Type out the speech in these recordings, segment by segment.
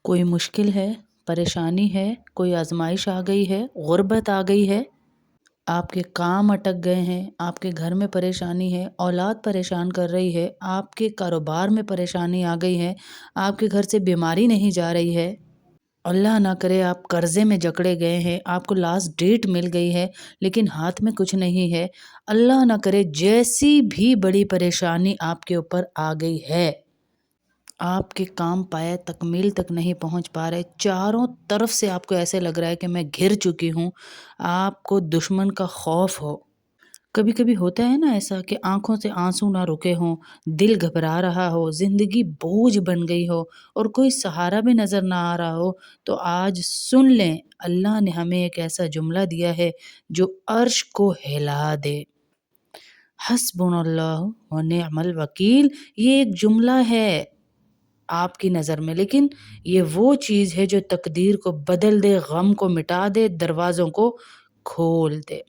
کوئی مشکل ہے، پریشانی ہے، کوئی آزمائش آ گئی ہے، غربت آ گئی ہے، آپ کے کام اٹک گئے ہیں، آپ کے گھر میں پریشانی ہے، اولاد پریشان کر رہی ہے، آپ کے کاروبار میں پریشانی آ گئی ہے، آپ کے گھر سے بیماری نہیں جا رہی ہے، اللہ نہ کرے آپ قرضے میں جکڑے گئے ہیں، آپ کو لاسٹ ڈیٹ مل گئی ہے لیکن ہاتھ میں کچھ نہیں ہے، اللہ نہ کرے جیسی بھی بڑی پریشانی آپ کے اوپر آ گئی ہے، آپ کے کام پائے تکمیل تک نہیں پہنچ پا رہے، چاروں طرف سے آپ کو ایسے لگ رہا ہے کہ میں گھر چکی ہوں، آپ کو دشمن کا خوف ہو۔ کبھی کبھی ہوتا ہے نا ایسا کہ آنکھوں سے آنسو نہ رکے ہوں، دل گھبرا رہا ہو، زندگی بوجھ بن گئی ہو اور کوئی سہارا بھی نظر نہ آ رہا ہو، تو آج سن لیں اللہ نے ہمیں ایک ایسا جملہ دیا ہے جو عرش کو ہلا دے۔ حسبنا اللہ و نعم الوکیل، یہ ایک جملہ ہے آپ کی نظر میں، لیکن یہ وہ چیز ہے جو تقدیر کو بدل دے، غم کو مٹا دے، دروازوں کو کھول دے۔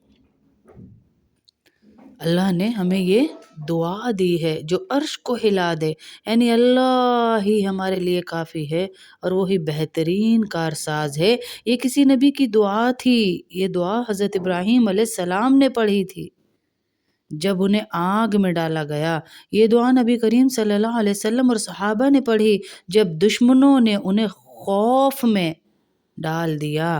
اللہ نے ہمیں یہ دعا دی ہے جو عرش کو ہلا دے، یعنی اللہ ہی ہمارے لیے کافی ہے اور وہی بہترین کارساز ہے۔ یہ کسی نبی کی دعا تھی، یہ دعا حضرت ابراہیم علیہ السلام نے پڑھی تھی جب انہیں آگ میں ڈالا گیا۔ یہ دعا نبی کریم صلی اللہ علیہ وسلم اور صحابہ نے پڑھی جب دشمنوں نے انہیں خوف میں ڈال دیا۔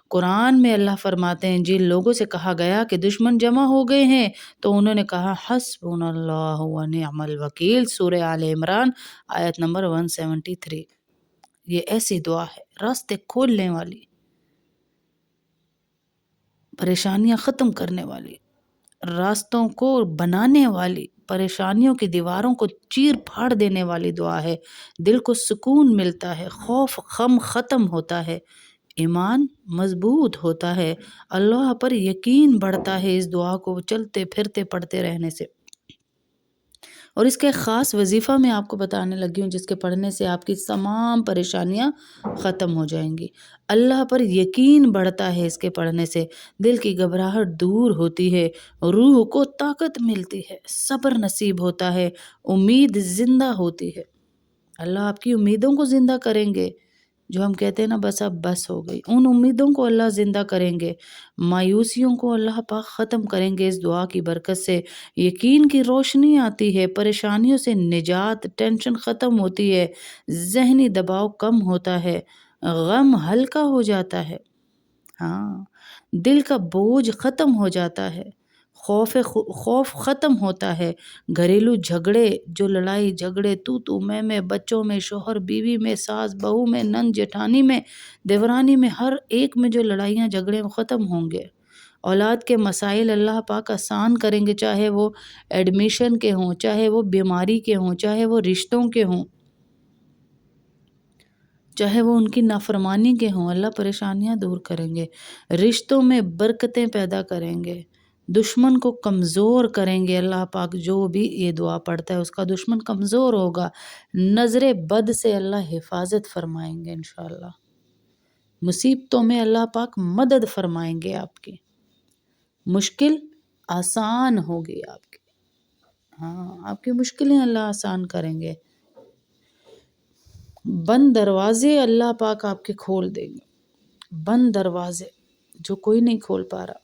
قرآن میں اللہ فرماتے ہیں جن لوگوں سے کہا گیا کہ دشمن جمع ہو گئے ہیں تو انہوں نے کہا حسبنا اللہ و نعم الوکیل، سورہ آل عمران آیت نمبر 173۔ یہ ایسی دعا ہے راستے کھولنے والی، پریشانیاں ختم کرنے والی، راستوں کو بنانے والی، پریشانیوں کی دیواروں کو چیر پھاڑ دینے والی دعا ہے۔ دل کو سکون ملتا ہے، خوف غم ختم ہوتا ہے، ایمان مضبوط ہوتا ہے، اللہ پر یقین بڑھتا ہے اس دعا کو چلتے پھرتے پڑھتے رہنے سے۔ اور اس کا ایک خاص وظیفہ میں آپ کو بتانے لگی ہوں جس کے پڑھنے سے آپ کی تمام پریشانیاں ختم ہو جائیں گی۔ اللہ پر یقین بڑھتا ہے اس کے پڑھنے سے، دل کی گھبراہٹ دور ہوتی ہے، روح کو طاقت ملتی ہے، صبر نصیب ہوتا ہے، امید زندہ ہوتی ہے۔ اللہ آپ کی امیدوں کو زندہ کریں گے، جو ہم کہتے ہیں نا بس اب بس ہو گئی، ان امیدوں کو اللہ زندہ کریں گے، مایوسیوں کو اللہ پاک ختم کریں گے اس دعا کی برکت سے۔ یقین کی روشنی آتی ہے، پریشانیوں سے نجات، ٹینشن ختم ہوتی ہے، ذہنی دباؤ کم ہوتا ہے، غم ہلکا ہو جاتا ہے، ہاں، دل کا بوجھ ختم ہو جاتا ہے، خوف ختم ہوتا ہے، گھریلو جھگڑے، جو لڑائی جھگڑے تو میں بچوں میں، شوہر بیوی میں، ساس بہو میں، نند جٹھانی میں، دیورانی میں، ہر ایک میں جو لڑائیاں جھگڑے ختم ہوں گے۔ اولاد کے مسائل اللہ پاک آسان کریں گے، چاہے وہ ایڈمیشن کے ہوں، چاہے وہ بیماری کے ہوں، چاہے وہ رشتوں کے ہوں، چاہے وہ ان کی نافرمانی کے ہوں، اللہ پریشانیاں دور کریں گے، رشتوں میں برکتیں پیدا کریں گے، دشمن کو کمزور کریں گے اللہ پاک۔ جو بھی یہ دعا پڑھتا ہے اس کا دشمن کمزور ہوگا، نظر بد سے اللہ حفاظت فرمائیں گے انشاءاللہ، مصیبتوں میں اللہ پاک مدد فرمائیں گے، آپ کی مشکل آسان ہوگی، آپ کی، ہاں، آپ کی مشکلیں اللہ آسان کریں گے، بند دروازے اللہ پاک آپ کے کھول دیں گے، بند دروازے جو کوئی نہیں کھول پا رہا،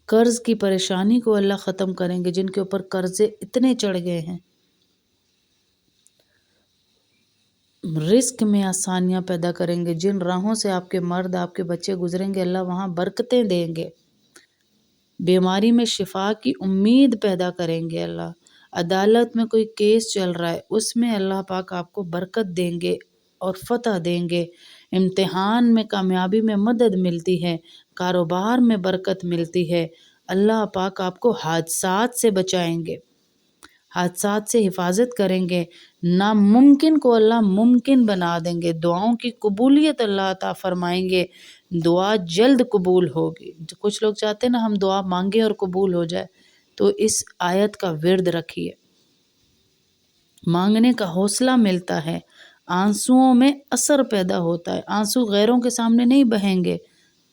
قرض کی پریشانی کو اللہ ختم کریں گے، جن کے اوپر قرضے اتنے چڑھ گئے ہیں، رزق میں آسانیاں پیدا کریں گے، جن راہوں سے آپ کے مرد آپ کے بچے گزریں گے اللہ وہاں برکتیں دیں گے، بیماری میں شفا کی امید پیدا کریں گے اللہ، عدالت میں کوئی کیس چل رہا ہے اس میں اللہ پاک آپ کو برکت دیں گے اور فتح دیں گے، امتحان میں کامیابی میں مدد ملتی ہے، کاروبار میں برکت ملتی ہے، اللہ پاک آپ کو حادثات سے بچائیں گے، حادثات سے حفاظت کریں گے، ناممکن کو اللہ ممکن بنا دیں گے، دعاؤں کی قبولیت اللہ عطا فرمائیں گے، دعا جلد قبول ہوگی۔ کچھ لوگ چاہتے ہیں نا ہم دعا مانگیں اور قبول ہو جائے، تو اس آیت کا ورد رکھیے، مانگنے کا حوصلہ ملتا ہے، آنسوؤں میں اثر پیدا ہوتا ہے، آنسو غیروں کے سامنے نہیں بہیں گے،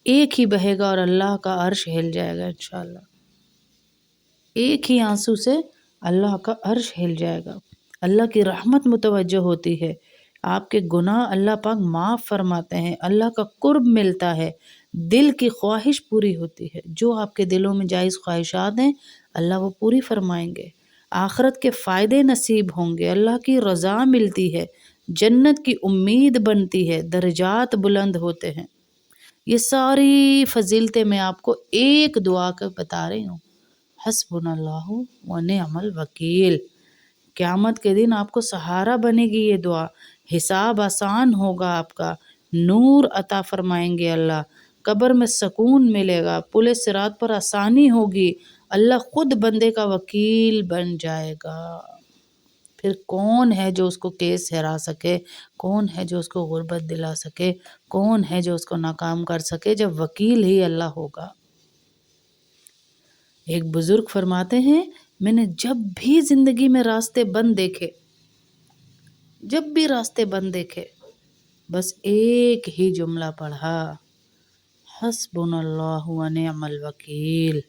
ایک ہی بہے گا اور اللہ کا عرش ہل جائے گا انشاءاللہ، ایک ہی آنسو سے اللہ کا عرش ہل جائے گا، اللہ کی رحمت متوجہ ہوتی ہے، آپ کے گناہ اللہ پاک معاف فرماتے ہیں، اللہ کا قرب ملتا ہے، دل کی خواہش پوری ہوتی ہے، جو آپ کے دلوں میں جائز خواہشات ہیں اللہ وہ پوری فرمائیں گے، آخرت کے فائدے نصیب ہوں گے، اللہ کی رضا ملتی ہے، جنت کی امید بنتی ہے، درجات بلند ہوتے ہیں۔ یہ ساری فضیلتیں میں آپ کو ایک دعا کا بتا رہی ہوں، حسبنا اللہ و نعم الوکیل۔ قیامت کے دن آپ کو سہارا بنے گی یہ دعا، حساب آسان ہوگا آپ کا، نور عطا فرمائیں گے اللہ، قبر میں سکون ملے گا، پل صراط پر آسانی ہوگی، اللہ خود بندے کا وکیل بن جائے گا۔ پھر کون ہے جو اس کو کیس ہرا سکے، کون ہے جو اس کو غربت دلا سکے، کون ہے جو اس کو ناکام کر سکے جب وکیل ہی اللہ ہوگا۔ ایک بزرگ فرماتے ہیں میں نے جب بھی زندگی میں راستے بند دیکھے، جب بھی راستے بند دیکھے، بس ایک ہی جملہ پڑھا، حسبنا اللہ و نعم الوکیل۔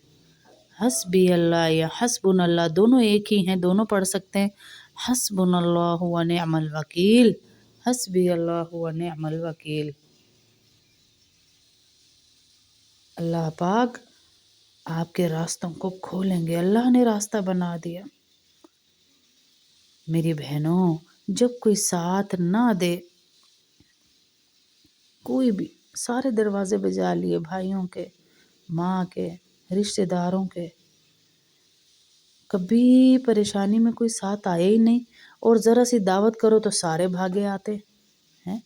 حسبی اللہ یا حسبنا اللہ دونوں ایک ہی ہیں، دونوں پڑھ سکتے ہیں، حسبنا اللہ و نعم الوکیل، حسبی اللہ و نعم الوکیل۔ اللہ پاک آپ کے راستوں کو کھولیں گے، اللہ نے راستہ بنا دیا۔ میری بہنوں، جب کوئی ساتھ نہ دے، کوئی بھی، سارے دروازے بجا لیے، بھائیوں کے، ماں کے، رشتہ داروں کے، کبھی پریشانی میں کوئی ساتھ آئے ہی نہیں، اور ذرا سی دعوت کرو تو سارے بھاگے آتے ہیں۔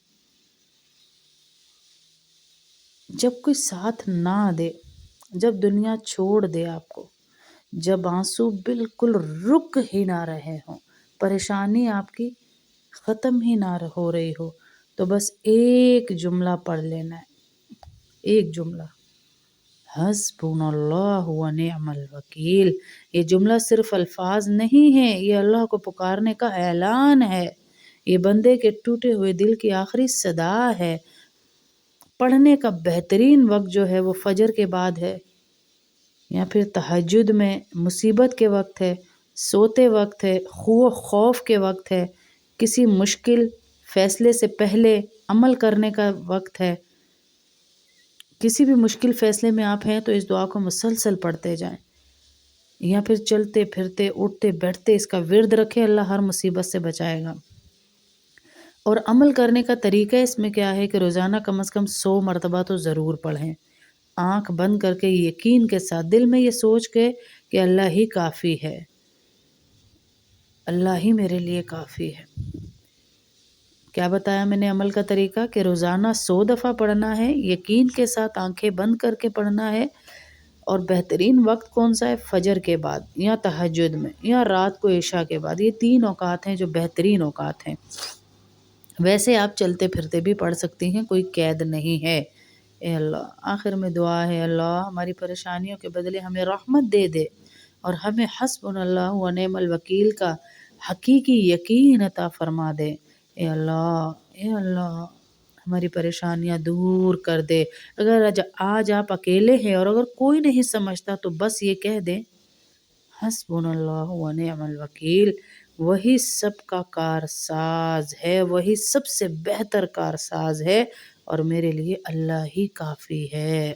جب کوئی ساتھ نہ دے، جب دنیا چھوڑ دے آپ کو، جب آنسو بالکل رک ہی نہ رہے ہوں، پریشانی آپ کی ختم ہی نہ ہو رہی ہو، تو بس ایک جملہ پڑھ لینا ہے، ایک جملہ، حسبنا اللہ و نعم الوکیل۔ یہ جملہ صرف الفاظ نہیں ہیں، یہ اللہ کو پکارنے کا اعلان ہے، یہ بندے کے ٹوٹے ہوئے دل کی آخری صدا ہے۔ پڑھنے کا بہترین وقت جو ہے وہ فجر کے بعد ہے، یا پھر تہجد میں مصیبت کے وقت ہے، سوتے وقت ہے، خوف کے وقت ہے، کسی مشکل فیصلے سے پہلے عمل کرنے کا وقت ہے۔ کسی بھی مشکل فیصلے میں آپ ہیں تو اس دعا کو مسلسل پڑھتے جائیں، یا پھر چلتے پھرتے اٹھتے بیٹھتے اس کا ورد رکھیں، اللہ ہر مصیبت سے بچائے گا۔ اور عمل کرنے کا طریقہ اس میں کیا ہے کہ روزانہ کم از کم 100 مرتبہ تو ضرور پڑھیں، آنکھ بند کر کے، یقین کے ساتھ، دل میں یہ سوچ کے کہ اللہ ہی کافی ہے، اللہ ہی میرے لیے کافی ہے۔ کیا بتایا میں نے عمل کا طریقہ؟ کہ روزانہ 100 دفعہ پڑھنا ہے، یقین کے ساتھ آنکھیں بند کر کے پڑھنا ہے، اور بہترین وقت کون سا ہے؟ فجر کے بعد، یا تہجد میں، یا رات کو عشاء کے بعد، یہ 3 اوقات ہیں جو بہترین اوقات ہیں۔ ویسے آپ چلتے پھرتے بھی پڑھ سکتی ہیں، کوئی قید نہیں ہے۔ اے اللہ، آخر میں دعا ہے، اللہ ہماری پریشانیوں کے بدلے ہمیں رحمت دے دے، اور ہمیں حسبنا اللہ و نعم الوکیل کا حقیقی یقین عطا فرما دے۔ اے اللہ، اے اللہ، ہماری پریشانیاں دور کر دے۔ اگر آج آپ اکیلے ہیں اور اگر کوئی نہیں سمجھتا تو بس یہ کہہ دیں، حسبنا اللہ و نعم الوکیل، وہی سب کا کارساز ہے، وہی سب سے بہتر کارساز ہے، اور میرے لیے اللہ ہی کافی ہے۔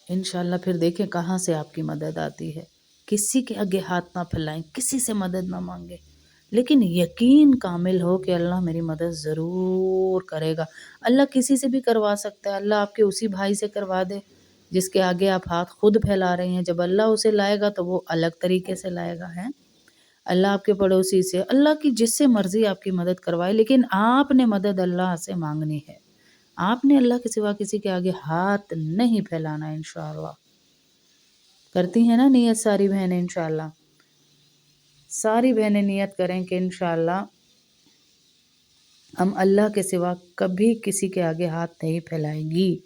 انشاءاللہ پھر دیکھیں کہاں سے آپ کی مدد آتی ہے۔ کسی کے آگے ہاتھ نہ پھیلائیں، کسی سے مدد نہ مانگیں، لیکن یقین کامل ہو کہ اللہ میری مدد ضرور کرے گا۔ اللہ کسی سے بھی کروا سکتا ہے، اللہ آپ کے اسی بھائی سے کروا دے جس کے آگے آپ ہاتھ خود پھیلا رہے ہیں، جب اللہ اسے لائے گا تو وہ الگ طریقے سے لائے گا، ہے اللہ آپ کے پڑوسی سے، اللہ کی جس سے مرضی آپ کی مدد کروائے، لیکن آپ نے مدد اللہ سے مانگنی ہے، آپ نے اللہ کے سوا کسی کے آگے ہاتھ نہیں پھیلانا۔ انشاءاللہ کرتی ہیں نا نیت ساری بہنیں؟ انشاءاللہ ساری بہنیں نیت کریں کہ انشاءاللہ ہم اللہ کے سوا کبھی کسی کے آگے ہاتھ نہیں پھیلائیں گی۔